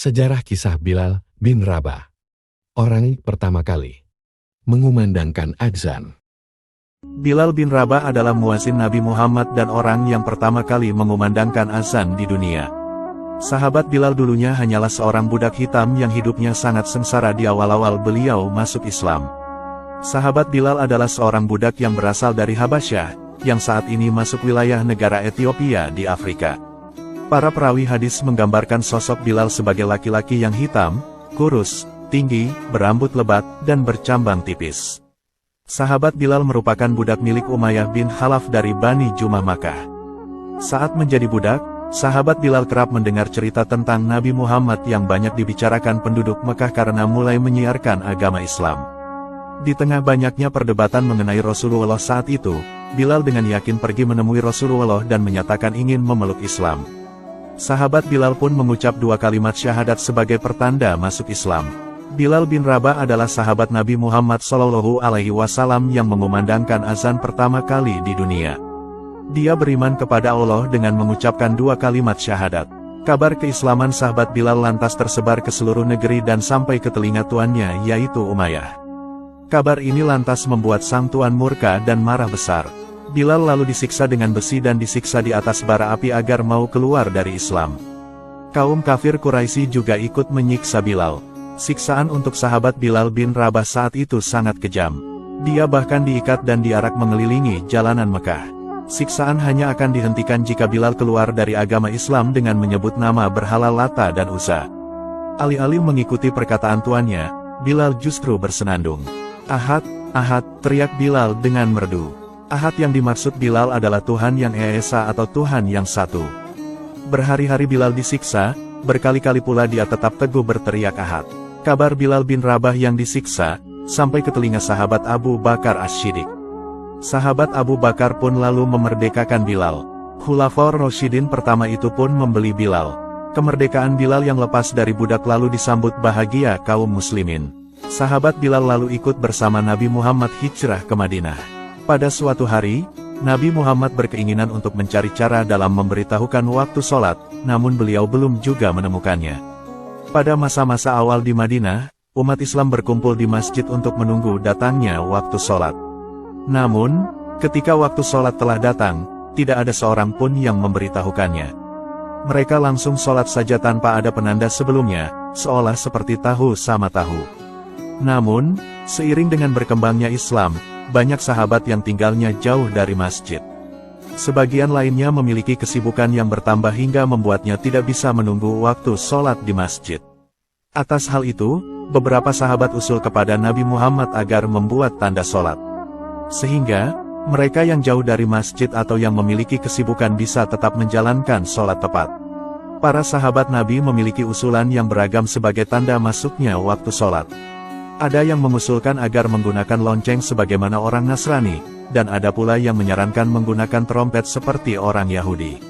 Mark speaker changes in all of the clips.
Speaker 1: Sejarah kisah Bilal bin Rabah. Orang pertama kali mengumandangkan azan.
Speaker 2: Bilal bin Rabah adalah muazin Nabi Muhammad dan orang yang pertama kali mengumandangkan azan di dunia. Sahabat Bilal dulunya hanyalah seorang budak hitam yang hidupnya sangat sengsara di awal-awal beliau masuk Islam. Sahabat Bilal adalah seorang budak yang berasal dari Habasyah, yang saat ini masuk wilayah negara Ethiopia di Afrika. Para perawi hadis menggambarkan sosok Bilal sebagai laki-laki yang hitam, kurus, tinggi, berambut lebat, dan bercambang tipis. Sahabat Bilal merupakan budak milik Umayyah bin Khalaf dari Bani Jumah Makkah. Saat menjadi budak, sahabat Bilal kerap mendengar cerita tentang Nabi Muhammad yang banyak dibicarakan penduduk Mekah karena mulai menyiarkan agama Islam. Di tengah banyaknya perdebatan mengenai Rasulullah saat itu, Bilal dengan yakin pergi menemui Rasulullah dan menyatakan ingin memeluk Islam. Sahabat Bilal pun mengucap 2 kalimat syahadat sebagai pertanda masuk Islam. Bilal bin Rabah adalah sahabat Nabi Muhammad SAW yang mengumandangkan azan pertama kali di dunia. Dia beriman kepada Allah dengan mengucapkan 2 kalimat syahadat. Kabar keislaman sahabat Bilal lantas tersebar ke seluruh negeri dan sampai ke telinga tuannya yaitu Umayyah. Kabar ini lantas membuat sang tuan murka dan marah besar. Bilal lalu disiksa dengan besi dan disiksa di atas bara api agar mau keluar dari Islam. Kaum kafir Quraisy juga ikut menyiksa Bilal. Siksaan untuk sahabat Bilal bin Rabah saat itu sangat kejam. Dia bahkan diikat dan diarak mengelilingi jalanan Mekah. Siksaan hanya akan dihentikan jika Bilal keluar dari agama Islam dengan menyebut nama berhala Lata dan Uzza. Alih-alih mengikuti perkataan tuannya, Bilal justru bersenandung. "Ahad, Ahad," teriak Bilal dengan merdu. Ahad yang dimaksud Bilal adalah Tuhan yang Esa atau Tuhan yang satu. Berhari-hari Bilal disiksa, berkali-kali pula dia tetap teguh berteriak Ahad. Kabar Bilal bin Rabah yang disiksa, sampai ke telinga sahabat Abu Bakar As-Siddiq. Sahabat Abu Bakar pun lalu memerdekakan Bilal. Khulafaur Rasyidin pertama itu pun membeli Bilal. Kemerdekaan Bilal yang lepas dari budak lalu disambut bahagia kaum muslimin. Sahabat Bilal lalu ikut bersama Nabi Muhammad hijrah ke Madinah. Pada suatu hari, Nabi Muhammad berkeinginan untuk mencari cara dalam memberitahukan waktu sholat, namun beliau belum juga menemukannya. Pada masa-masa awal di Madinah, umat Islam berkumpul di masjid untuk menunggu datangnya waktu sholat. Namun, ketika waktu sholat telah datang, tidak ada seorang pun yang memberitahukannya. Mereka langsung sholat saja tanpa ada penanda sebelumnya, seolah seperti tahu sama tahu. Namun, seiring dengan berkembangnya Islam, banyak sahabat yang tinggalnya jauh dari masjid. Sebagian lainnya memiliki kesibukan yang bertambah hingga membuatnya tidak bisa menunggu waktu sholat di masjid. Atas hal itu, beberapa sahabat usul kepada Nabi Muhammad agar membuat tanda sholat. Sehingga, mereka yang jauh dari masjid atau yang memiliki kesibukan bisa tetap menjalankan sholat tepat. Para sahabat Nabi memiliki usulan yang beragam sebagai tanda masuknya waktu sholat. Ada yang mengusulkan agar menggunakan lonceng sebagaimana orang Nasrani, dan ada pula yang menyarankan menggunakan trompet seperti orang Yahudi.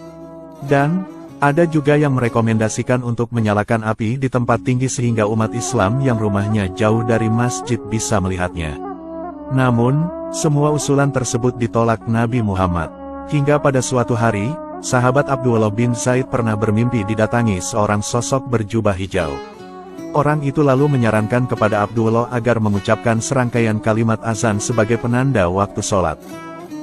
Speaker 2: Dan, ada juga yang merekomendasikan untuk menyalakan api di tempat tinggi sehingga umat Islam yang rumahnya jauh dari masjid bisa melihatnya. Namun, semua usulan tersebut ditolak Nabi Muhammad. Hingga pada suatu hari, sahabat Abdullah bin Zaid pernah bermimpi didatangi seorang sosok berjubah hijau. Orang itu lalu menyarankan kepada Abdullah agar mengucapkan serangkaian kalimat azan sebagai penanda waktu sholat.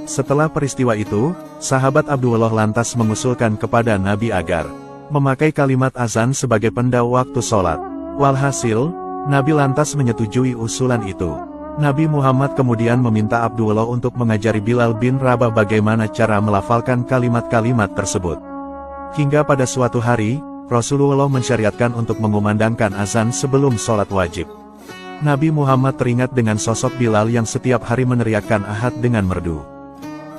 Speaker 2: Setelah peristiwa itu, sahabat Abdullah lantas mengusulkan kepada Nabi agar memakai kalimat azan sebagai penanda waktu sholat. Walhasil, Nabi lantas menyetujui usulan itu. Nabi Muhammad kemudian meminta Abdullah untuk mengajari Bilal bin Rabah bagaimana cara melafalkan kalimat-kalimat tersebut. Hingga pada suatu hari, Rasulullah mensyariatkan untuk mengumandangkan azan sebelum sholat wajib. Nabi Muhammad teringat dengan sosok Bilal yang setiap hari meneriakkan Ahad dengan merdu.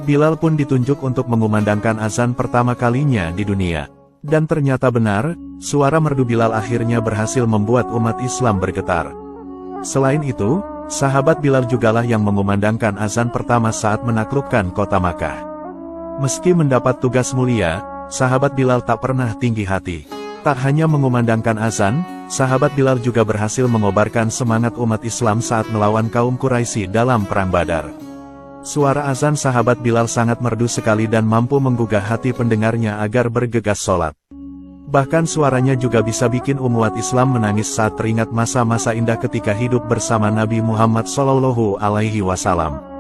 Speaker 2: Bilal pun ditunjuk untuk mengumandangkan azan pertama kalinya di dunia. Dan ternyata benar, suara merdu Bilal akhirnya berhasil membuat umat Islam bergetar. Selain itu, sahabat Bilal jugalah yang mengumandangkan azan pertama saat menaklukkan kota Makkah. Meski mendapat tugas mulia, sahabat Bilal tak pernah tinggi hati. Tak hanya mengumandangkan azan, sahabat Bilal juga berhasil mengobarkan semangat umat Islam saat melawan kaum Quraisy dalam Perang Badar. Suara azan sahabat Bilal sangat merdu sekali dan mampu menggugah hati pendengarnya agar bergegas sholat. Bahkan suaranya juga bisa bikin umat Islam menangis saat teringat masa-masa indah ketika hidup bersama Nabi Muhammad SAW.